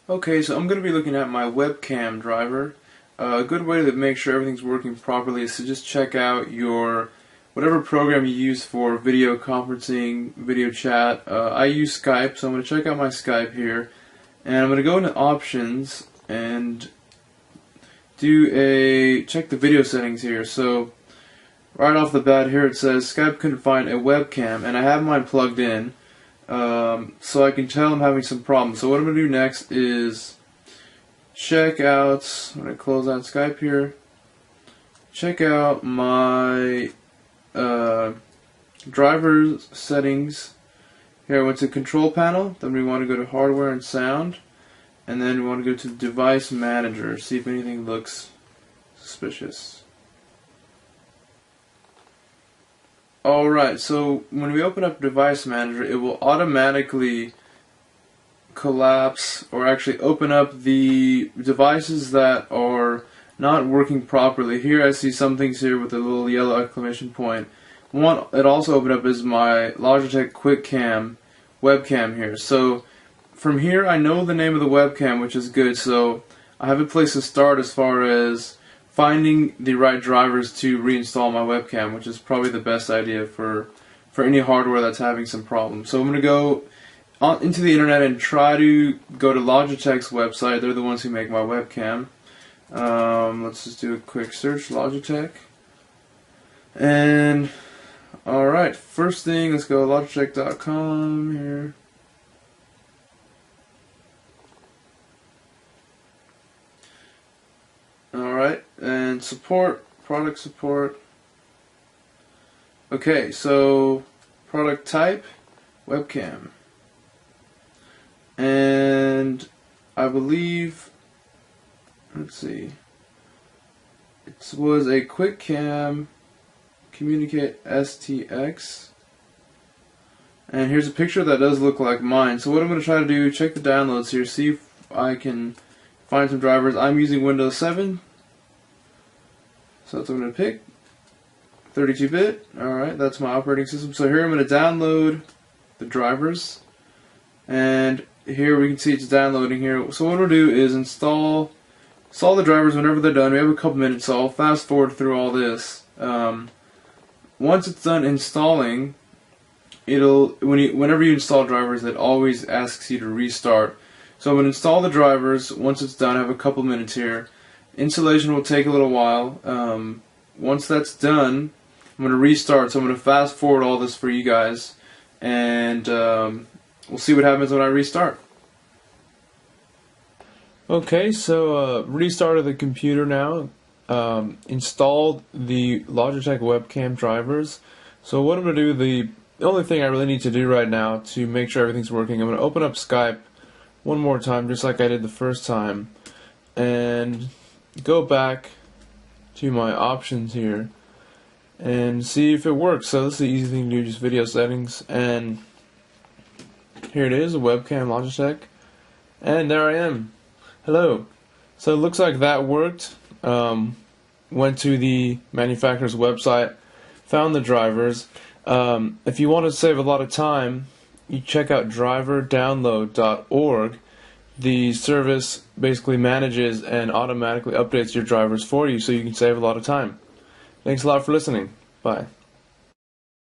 Okay, so I'm going to be looking at my webcam driver. A good way to make sure everything's working properly is to just check out your whatever program you use for video conferencing, video chat. I use Skype, so I'm going to check out my Skype here, and I'm going to go into options and check the video settings here. So right off the bat here it says Skype couldn't find a webcam, and I have mine plugged in. So I can tell I'm having some problems. So what I'm going to do next is check out, I'm going to close out Skype here, check out my driver settings. Here I went to control panel, then we want to go to hardware and sound, and then we want to go to device manager, see if anything looks suspicious. Alright, so when we open up Device Manager, it will automatically collapse or actually open up the devices that are not working properly. Here I see some things here with a little yellow exclamation point. One it also opened up is my Logitech QuickCam webcam here. So from here I know the name of the webcam, which is good, so I have a place to start as far as finding the right drivers to reinstall my webcam, which is probably the best idea for any hardware that's having some problems. So I'm going to go into the internet and try to go to Logitech's website. They're the ones who make my webcam. Let's just do a quick search, Logitech. And alright, first thing, let's go logitech.com here. Alright, and support, product support. Okay, so product type, webcam. And I believe, let's see, it was a QuickCam Communicate STX. And here's a picture that does look like mine. So what I'm going to try to do, check the downloads here, see if I can find some drivers. I'm using Windows 7, so that's what I'm going to pick. 32-bit, alright, that's my operating system. So here I'm going to download the drivers, and here we can see it's downloading here. So what we'll do is install the drivers whenever they're done. We have a couple minutes, so I'll fast forward through all this. Once it's done installing, whenever you install drivers, it always asks you to restart. So I'm going to install the drivers. Once it's done, I have a couple minutes here. Installation will take a little while. Once that's done, I'm going to restart. So I'm going to fast forward all this for you guys, and we'll see what happens when I restart. Okay, so restarted the computer now. Installed the Logitech webcam drivers. So what I'm going to do, the only thing I really need to do right now to make sure everything's working, I'm going to open up Skype one more time, just like I did the first time, and go back to my options here and see if it works. So this is the easy thing to do, just video settings, and here it is, a webcam Logitech, and there I am. Hello. So it looks like that worked. Went to the manufacturer's website, found the drivers. If you want to save a lot of time, you check out driverdownload.org. The service basically manages and automatically updates your drivers for you, so you can save a lot of time. Thanks a lot for listening. Bye.